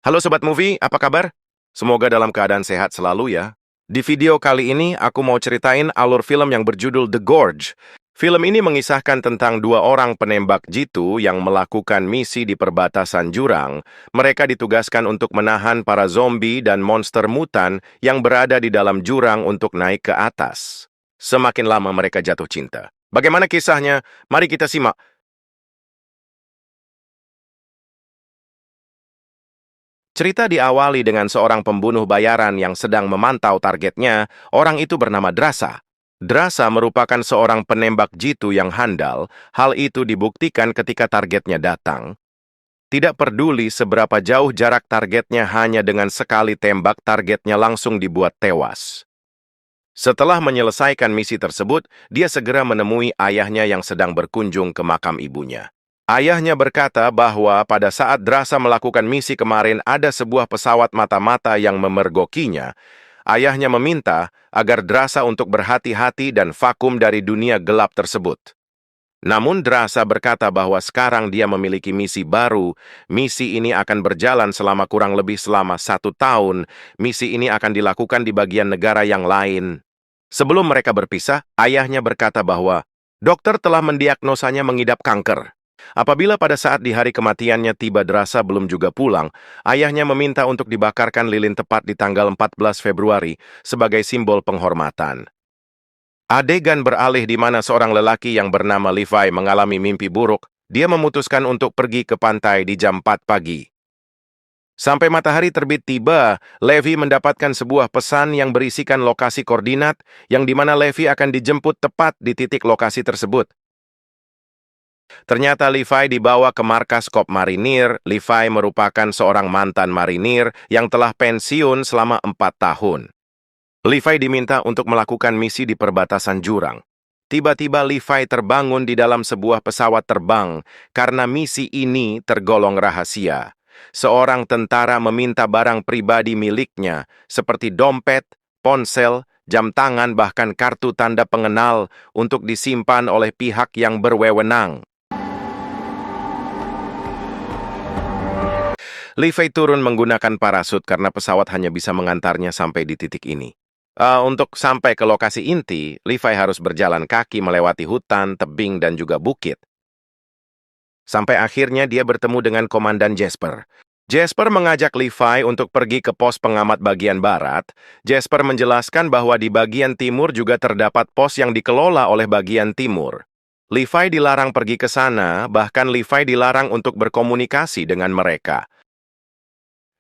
Halo Sobat Movie, apa kabar? Semoga dalam keadaan sehat selalu ya. Di video kali ini, aku mau ceritain alur film yang berjudul The Gorge. Film ini mengisahkan tentang dua orang penembak jitu yang melakukan misi di perbatasan jurang. Mereka ditugaskan untuk menahan para zombie dan monster mutan yang berada di dalam jurang untuk naik ke atas. Semakin lama mereka jatuh cinta. Bagaimana kisahnya? Mari kita simak. Cerita diawali dengan seorang pembunuh bayaran yang sedang memantau targetnya. Orang itu bernama Drasa. Drasa merupakan seorang penembak jitu yang handal. Hal itu dibuktikan ketika targetnya datang. Tidak peduli seberapa jauh jarak targetnya, hanya dengan sekali tembak targetnya langsung dibuat tewas. Setelah menyelesaikan misi tersebut, dia segera menemui ayahnya yang sedang berkunjung ke makam ibunya. Ayahnya berkata bahwa pada saat Drasa melakukan misi kemarin ada sebuah pesawat mata-mata yang memergokinya. Ayahnya meminta agar Drasa untuk berhati-hati dan vakum dari dunia gelap tersebut. Namun Drasa berkata bahwa sekarang dia memiliki misi baru. Misi ini akan berjalan selama kurang lebih selama 1 tahun. Misi ini akan dilakukan di bagian negara yang lain. Sebelum mereka berpisah, ayahnya berkata bahwa dokter telah mendiagnosanya mengidap kanker. Apabila pada saat di hari kematiannya tiba Drasa belum juga pulang, ayahnya meminta untuk dibakarkan lilin tepat di tanggal 14 Februari sebagai simbol penghormatan. Adegan beralih di mana seorang lelaki yang bernama Levi mengalami mimpi buruk. Dia memutuskan untuk pergi ke pantai di jam 4 pagi. Sampai matahari terbit tiba, Levi mendapatkan sebuah pesan yang berisikan lokasi koordinat, yang dimana Levi akan dijemput tepat di titik lokasi tersebut. Ternyata Levi dibawa ke markas Kop Marinir. Levi merupakan seorang mantan marinir yang telah pensiun selama 4 tahun. Levi diminta untuk melakukan misi di perbatasan jurang. Tiba-tiba Levi terbangun di dalam sebuah pesawat terbang karena misi ini tergolong rahasia. Seorang tentara meminta barang pribadi miliknya seperti dompet, ponsel, jam tangan, bahkan kartu tanda pengenal untuk disimpan oleh pihak yang berwenang. Levi turun menggunakan parasut karena pesawat hanya bisa mengantarnya sampai di titik ini. Untuk sampai ke lokasi inti, Levi harus berjalan kaki melewati hutan, tebing, dan juga bukit. Sampai akhirnya dia bertemu dengan Komandan Jasper. Jasper mengajak Levi untuk pergi ke pos pengamat bagian barat. Jasper menjelaskan bahwa di bagian timur juga terdapat pos yang dikelola oleh bagian timur. Levi dilarang pergi ke sana, bahkan Levi dilarang untuk berkomunikasi dengan mereka.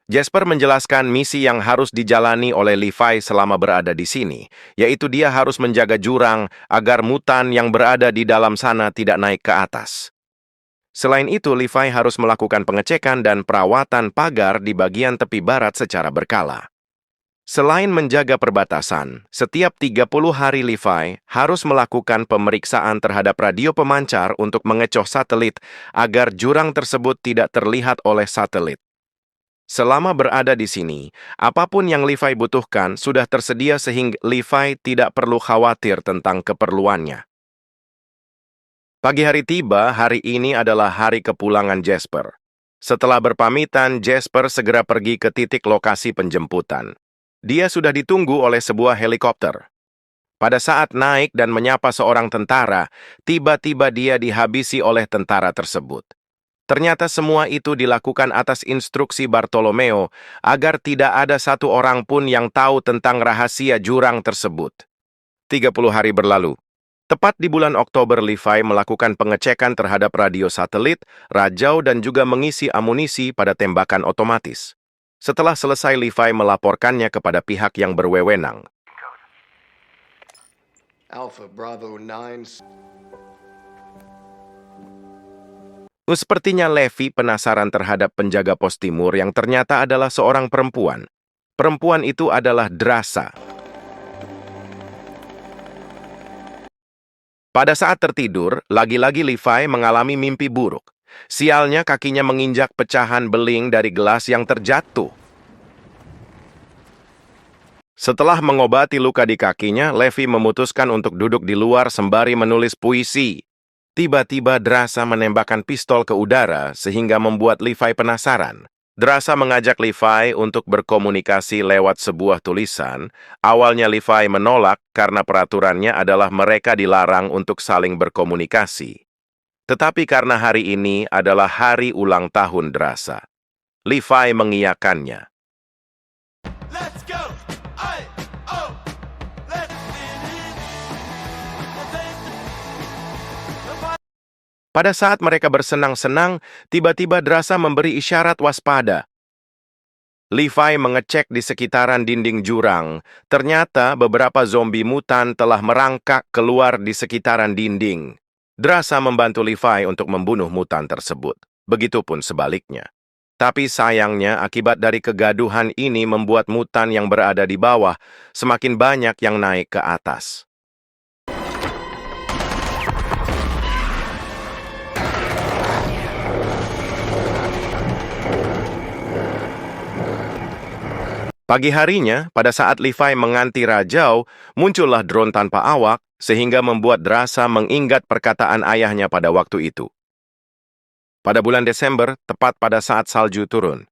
Jasper menjelaskan misi yang harus dijalani oleh Levi selama berada di sini, yaitu dia harus menjaga jurang agar mutan yang berada di dalam sana tidak naik ke atas. Selain itu, Levi harus melakukan pengecekan dan perawatan pagar di bagian tepi barat secara berkala. Selain menjaga perbatasan, setiap 30 hari Levi harus melakukan pemeriksaan terhadap radio pemancar untuk mengecoh satelit agar jurang tersebut tidak terlihat oleh satelit. Selama berada di sini, apapun yang Levi butuhkan sudah tersedia sehingga Levi tidak perlu khawatir tentang keperluannya. Pagi hari tiba, hari ini adalah hari kepulangan Jasper. Setelah berpamitan, Jasper segera pergi ke titik lokasi penjemputan. Dia sudah ditunggu oleh sebuah helikopter. Pada saat naik dan menyapa seorang tentara, tiba-tiba dia dihabisi oleh tentara tersebut. Ternyata semua itu dilakukan atas instruksi Bartolomeo agar tidak ada satu orang pun yang tahu tentang rahasia jurang tersebut. 30 hari berlalu. Tepat di bulan Oktober, Levi melakukan pengecekan terhadap radio satelit, rajau, dan juga mengisi amunisi pada tembakan otomatis. Setelah selesai, Levi melaporkannya kepada pihak yang berwenang. Alpha Bravo 9. Sepertinya Levi penasaran terhadap penjaga pos timur yang ternyata adalah seorang perempuan. Perempuan itu adalah Drasa. Pada saat tertidur, lagi-lagi Levi mengalami mimpi buruk. Sialnya kakinya menginjak pecahan beling dari gelas yang terjatuh. Setelah mengobati luka di kakinya, Levi memutuskan untuk duduk di luar sembari menulis puisi. Tiba-tiba Drasa menembakkan pistol ke udara sehingga membuat Levi penasaran. Drasa mengajak Levi untuk berkomunikasi lewat sebuah tulisan. Awalnya Levi menolak karena peraturannya adalah mereka dilarang untuk saling berkomunikasi. Tetapi karena hari ini adalah hari ulang tahun Drasa, Levi mengiyakannya. Let's go! Ay, oh, let's Pada saat mereka bersenang-senang, tiba-tiba Drasa memberi isyarat waspada. Levi mengecek di sekitaran dinding jurang. Ternyata beberapa zombie mutan telah merangkak keluar di sekitaran dinding. Drasa membantu Levi untuk membunuh mutan tersebut. Begitupun sebaliknya. Tapi sayangnya akibat dari kegaduhan ini membuat mutan yang berada di bawah semakin banyak yang naik ke atas. Pagi harinya, pada saat Levi menganti rajau, muncullah drone tanpa awak, sehingga membuat Drasa mengingat perkataan ayahnya pada waktu itu. Pada bulan Desember, tepat pada saat salju turun,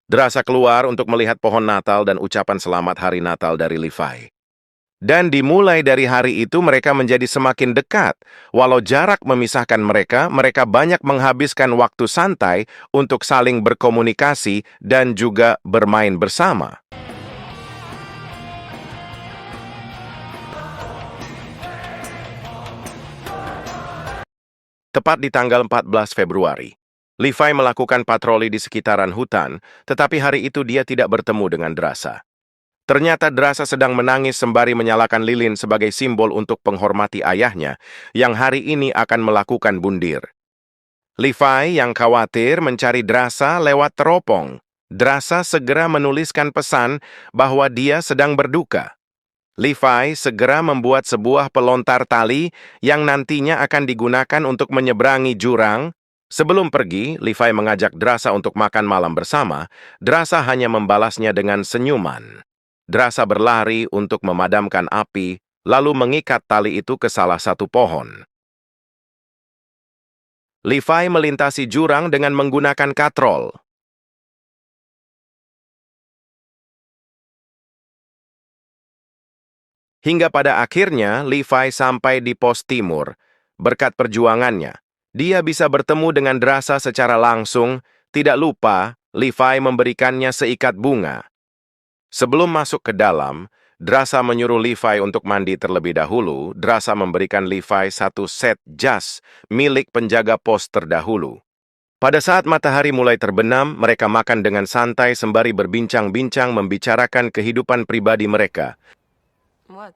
Drasa keluar untuk melihat pohon Natal dan ucapan selamat hari Natal dari Levi. Dan dimulai dari hari itu mereka menjadi semakin dekat. Walau jarak memisahkan mereka, mereka banyak menghabiskan waktu santai untuk saling berkomunikasi dan juga bermain bersama. Tepat di tanggal 14 Februari, Levi melakukan patroli di sekitaran hutan, tetapi hari itu dia tidak bertemu dengan Drasa. Ternyata Drasa sedang menangis sembari menyalakan lilin sebagai simbol untuk penghormati ayahnya yang hari ini akan melakukan bundir. Levi yang khawatir mencari Drasa lewat teropong. Drasa segera menuliskan pesan bahwa dia sedang berduka. Levi segera membuat sebuah pelontar tali yang nantinya akan digunakan untuk menyeberangi jurang. Sebelum pergi, Levi mengajak Drasa untuk makan malam bersama. Drasa hanya membalasnya dengan senyuman. Drasa berlari untuk memadamkan api, lalu mengikat tali itu ke salah satu pohon. Levi melintasi jurang dengan menggunakan katrol. Hingga pada akhirnya, Levi sampai di pos timur. Berkat perjuangannya, dia bisa bertemu dengan Drasa secara langsung. Tidak lupa, Levi memberikannya seikat bunga. Sebelum masuk ke dalam, Drasa menyuruh Levi untuk mandi terlebih dahulu. Drasa memberikan Levi satu set jas milik penjaga pos terdahulu. Pada saat matahari mulai terbenam, mereka makan dengan santai sembari berbincang-bincang membicarakan kehidupan pribadi mereka. What?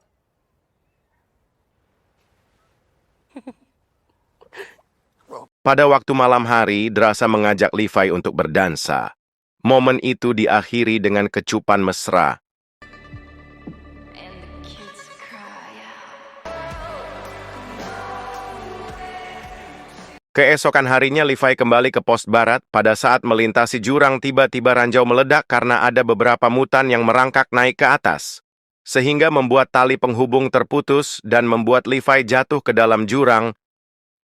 Pada waktu malam hari, Drasa mengajak Levi untuk berdansa. Momen itu diakhiri dengan kecupan mesra. And the kids cry out. Keesokan harinya, Levi kembali ke pos barat. Pada saat melintasi jurang, tiba-tiba ranjau meledak karena ada beberapa mutan yang merangkak naik ke atas, sehingga membuat tali penghubung terputus dan membuat Levi jatuh ke dalam jurang.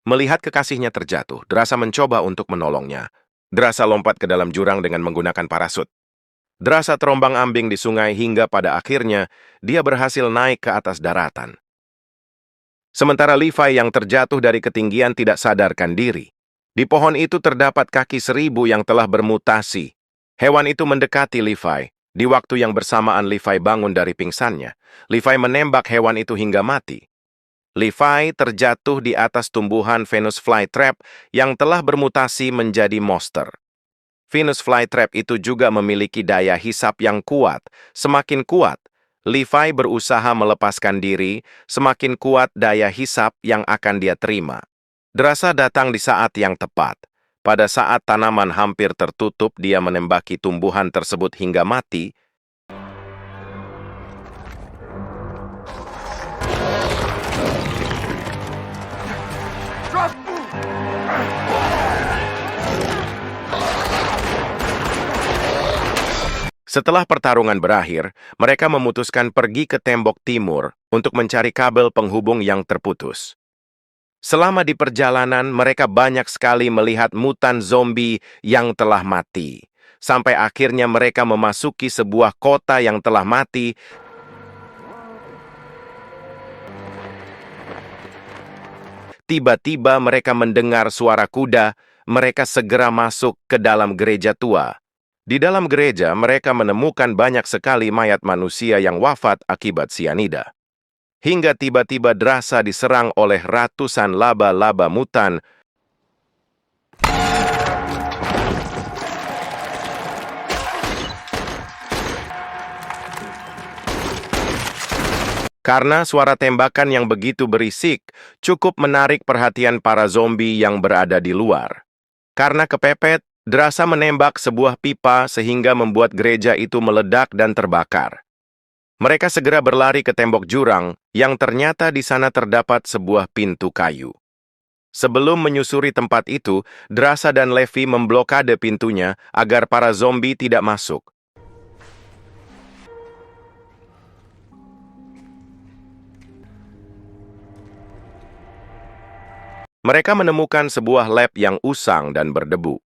Melihat kekasihnya terjatuh, Drasa mencoba untuk menolongnya. Drasa lompat ke dalam jurang dengan menggunakan parasut. Drasa terombang-ambing di sungai hingga pada akhirnya dia berhasil naik ke atas daratan. Sementara Levi yang terjatuh dari ketinggian tidak sadarkan diri. Di pohon itu terdapat kaki 1000 yang telah bermutasi. Hewan itu mendekati Levi. Di waktu yang bersamaan Levi bangun dari pingsannya. Levi menembak hewan itu hingga mati. Levi terjatuh di atas tumbuhan Venus flytrap yang telah bermutasi menjadi monster. Venus flytrap itu juga memiliki daya hisap yang kuat. Semakin kuat, Levi berusaha melepaskan diri, semakin kuat daya hisap yang akan dia terima. Drasa datang di saat yang tepat. Pada saat tanaman hampir tertutup, dia menembaki tumbuhan tersebut hingga mati. Setelah pertarungan berakhir, mereka memutuskan pergi ke tembok timur untuk mencari kabel penghubung yang terputus. Selama di perjalanan, mereka banyak sekali melihat mutan zombie yang telah mati. sampai akhirnya mereka memasuki sebuah kota yang telah mati. Tiba-tiba mereka mendengar suara kuda, mereka segera masuk ke dalam gereja tua. Di dalam gereja, mereka menemukan banyak sekali mayat manusia yang wafat akibat sianida. Hingga tiba-tiba Drasa diserang oleh ratusan laba-laba mutan. Karena suara tembakan yang begitu berisik, cukup menarik perhatian para zombie yang berada di luar. Karena kepepet, Drasa menembak sebuah pipa sehingga membuat gereja itu meledak dan terbakar. Mereka segera berlari ke tembok jurang, yang ternyata di sana terdapat sebuah pintu kayu. Sebelum menyusuri tempat itu, Drasa dan Levi memblokade pintunya agar para zombie tidak masuk. Mereka menemukan sebuah lab yang usang dan berdebu.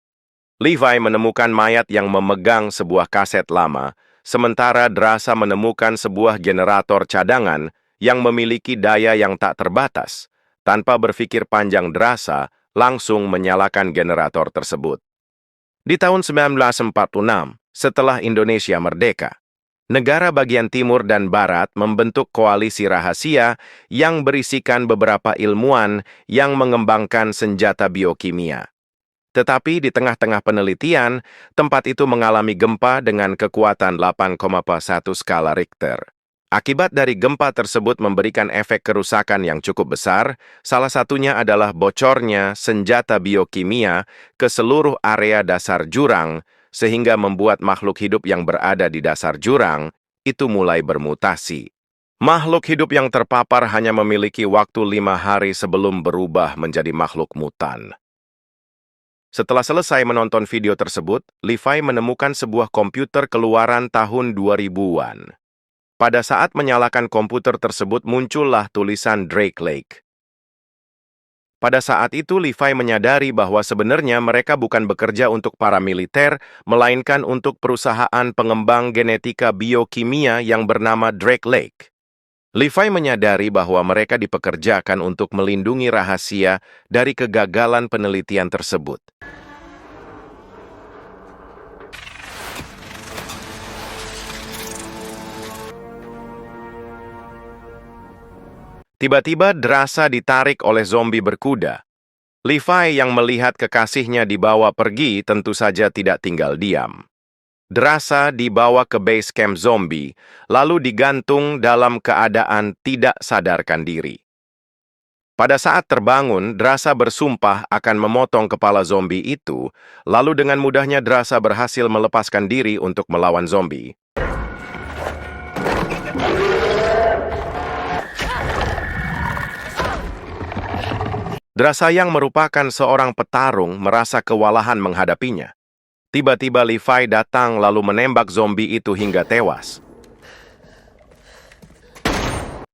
Levi menemukan mayat yang memegang sebuah kaset lama, sementara Drasa menemukan sebuah generator cadangan yang memiliki daya yang tak terbatas. Tanpa berpikir panjang, Drasa langsung menyalakan generator tersebut. Di tahun 1946, setelah Indonesia merdeka, negara bagian timur dan barat membentuk koalisi rahasia yang berisikan beberapa ilmuwan yang mengembangkan senjata biokimia. Tetapi di tengah-tengah penelitian, tempat itu mengalami gempa dengan kekuatan 8,1 skala Richter. Akibat dari gempa tersebut memberikan efek kerusakan yang cukup besar, salah satunya adalah bocornya senjata biokimia ke seluruh area dasar jurang, sehingga membuat makhluk hidup yang berada di dasar jurang itu mulai bermutasi. Makhluk hidup yang terpapar hanya memiliki waktu 5 hari sebelum berubah menjadi makhluk mutan. Setelah selesai menonton video tersebut, Levi menemukan sebuah komputer keluaran tahun 2000-an. Pada saat menyalakan komputer tersebut muncullah tulisan Drake Lake. Pada saat itu Levi menyadari bahwa sebenarnya mereka bukan bekerja untuk para militer, melainkan untuk perusahaan pengembang genetika biokimia yang bernama Drake Lake. Levi menyadari bahwa mereka dipekerjakan untuk melindungi rahasia dari kegagalan penelitian tersebut. Tiba-tiba Drasa ditarik oleh zombie berkuda. Levi yang melihat kekasihnya dibawa pergi tentu saja tidak tinggal diam. Drasa dibawa ke base camp zombie, lalu digantung dalam keadaan tidak sadarkan diri. Pada saat terbangun, Drasa bersumpah akan memotong kepala zombie itu, lalu dengan mudahnya Drasa berhasil melepaskan diri untuk melawan zombie. Drasa yang merupakan seorang petarung merasa kewalahan menghadapinya. Tiba-tiba Levi datang lalu menembak zombie itu hingga tewas.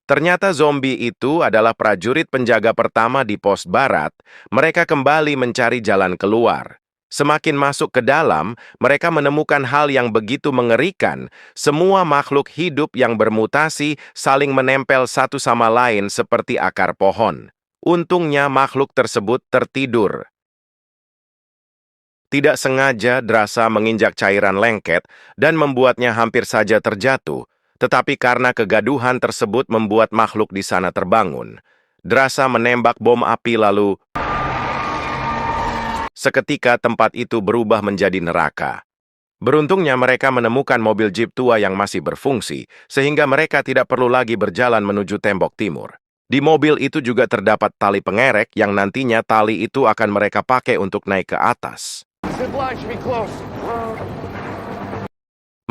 Ternyata zombie itu adalah prajurit penjaga pertama di pos barat. Mereka kembali mencari jalan keluar. Semakin masuk ke dalam, mereka menemukan hal yang begitu mengerikan. Semua makhluk hidup yang bermutasi saling menempel satu sama lain seperti akar pohon. Untungnya makhluk tersebut tertidur. Tidak sengaja Drasa menginjak cairan lengket dan membuatnya hampir saja terjatuh, tetapi karena kegaduhan tersebut membuat makhluk di sana terbangun. Drasa menembak bom api lalu seketika tempat itu berubah menjadi neraka. Beruntungnya mereka menemukan mobil jeep tua yang masih berfungsi, sehingga mereka tidak perlu lagi berjalan menuju tembok timur. Di mobil itu juga terdapat tali pengerek yang nantinya tali itu akan mereka pakai untuk naik ke atas.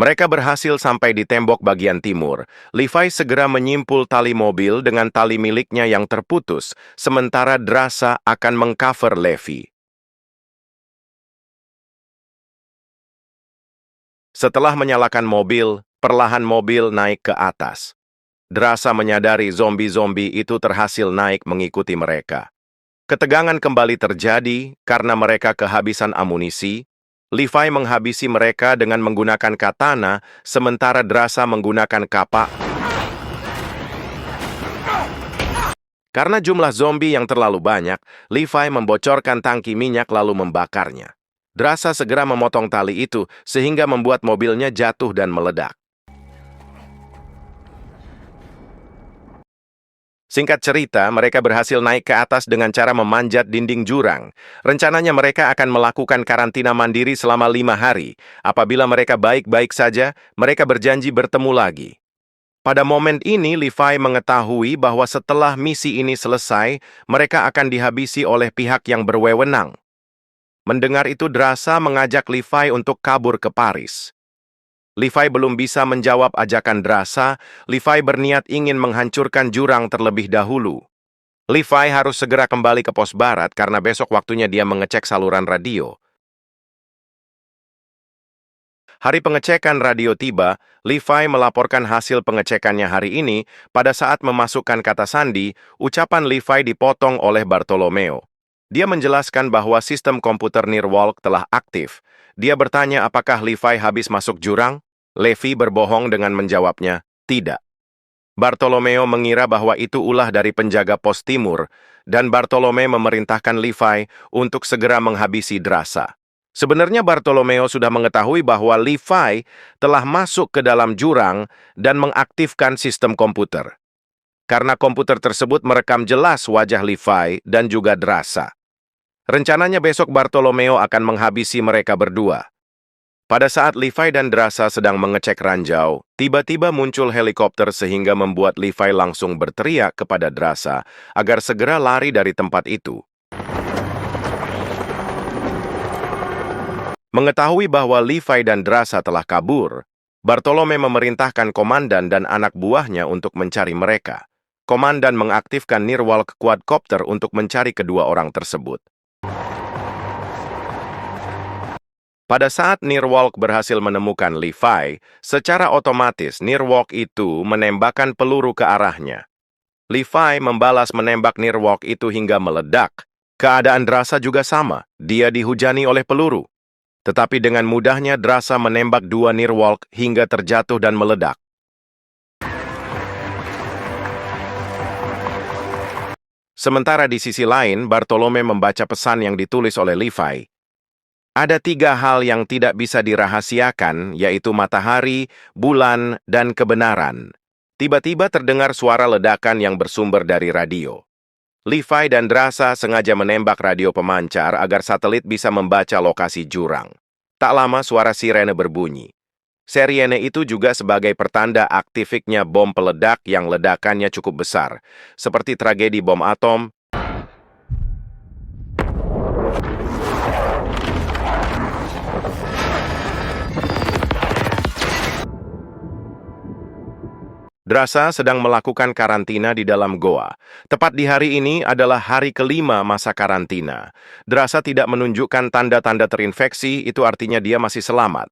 Mereka berhasil sampai di tembok bagian timur. Levi segera menyimpul tali mobil dengan tali miliknya yang terputus, sementara Drasa akan mengcover Levi. Setelah menyalakan mobil, perlahan mobil naik ke atas. Drasa menyadari zombie-zombie itu terhasil naik mengikuti mereka. Ketegangan kembali terjadi karena mereka kehabisan amunisi. Levi menghabisi mereka dengan menggunakan katana, sementara Drasa menggunakan kapak. Karena jumlah zombie yang terlalu banyak, Levi membocorkan tangki minyak lalu membakarnya. Drasa segera memotong tali itu sehingga membuat mobilnya jatuh dan meledak. Singkat cerita, mereka berhasil naik ke atas dengan cara memanjat dinding jurang. Rencananya mereka akan melakukan karantina mandiri selama 5 hari. Apabila mereka baik-baik saja, mereka berjanji bertemu lagi. Pada momen ini, Levi mengetahui bahwa setelah misi ini selesai, mereka akan dihabisi oleh pihak yang berwenang. Mendengar itu, Drasa mengajak Levi untuk kabur ke Paris. Levi belum bisa menjawab ajakan Drasa. Levi berniat ingin menghancurkan jurang terlebih dahulu. Levi harus segera kembali ke pos barat karena besok waktunya dia mengecek saluran radio. Hari pengecekan radio tiba, Levi melaporkan hasil pengecekannya hari ini. Pada saat memasukkan kata sandi, ucapan Levi dipotong oleh Bartolomeo. Dia menjelaskan bahwa sistem komputer Nearwalk telah aktif. Dia bertanya apakah Levi habis masuk jurang. Levi berbohong dengan menjawabnya, tidak. Bartolomeo mengira bahwa itu ulah dari penjaga pos timur, dan Bartolomeo memerintahkan Levi untuk segera menghabisi Drasa. Sebenarnya Bartolomeo sudah mengetahui bahwa Levi telah masuk ke dalam jurang dan mengaktifkan sistem komputer. Karena komputer tersebut merekam jelas wajah Levi dan juga Drasa. Rencananya besok Bartolomeo akan menghabisi mereka berdua. Pada saat Levi dan Drasa sedang mengecek ranjau, tiba-tiba muncul helikopter sehingga membuat Levi langsung berteriak kepada Drasa agar segera lari dari tempat itu. Mengetahui bahwa Levi dan Drasa telah kabur, Bartolomeo memerintahkan komandan dan anak buahnya untuk mencari mereka. Komandan mengaktifkan Nearwalk Quadcopter untuk mencari kedua orang tersebut. Pada saat Nearwalk berhasil menemukan Levi, secara otomatis Nearwalk itu menembakkan peluru ke arahnya. Levi membalas menembak Nearwalk itu hingga meledak. Keadaan Drasa juga sama, dia dihujani oleh peluru. Tetapi dengan mudahnya Drasa menembak 2 Nearwalk hingga terjatuh dan meledak. Sementara di sisi lain, Bartolomeo membaca pesan yang ditulis oleh Levi. Ada 3 hal yang tidak bisa dirahasiakan, yaitu matahari, bulan, dan kebenaran. Tiba-tiba terdengar suara ledakan yang bersumber dari radio. Levi dan Drasa sengaja menembak radio pemancar agar satelit bisa membaca lokasi jurang. Tak lama suara sirene berbunyi. Sirene itu juga sebagai pertanda aktifnya bom peledak yang ledakannya cukup besar, seperti tragedi bom atom. Drasa sedang melakukan karantina di dalam goa. Tepat di hari ini adalah hari kelima masa karantina. Drasa tidak menunjukkan tanda-tanda terinfeksi, itu artinya dia masih selamat.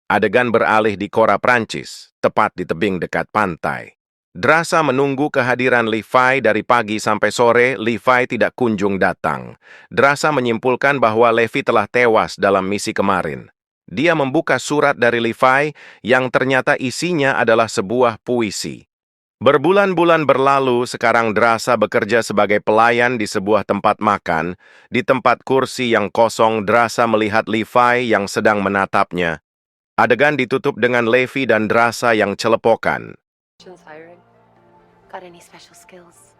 Adegan beralih di Kora, Prancis, tepat di tebing dekat pantai. Drasa menunggu kehadiran Levi dari pagi sampai sore. Levi tidak kunjung datang. Drasa menyimpulkan bahwa Levi telah tewas dalam misi kemarin. Dia membuka surat dari Levi yang ternyata isinya adalah sebuah puisi. Berbulan-bulan berlalu, sekarang Drasa bekerja sebagai pelayan di sebuah tempat makan. Di tempat kursi yang kosong, Drasa melihat Levi yang sedang menatapnya. Adegan ditutup dengan Levi dan Drasa yang celepokan. Hiring. Got any special skills?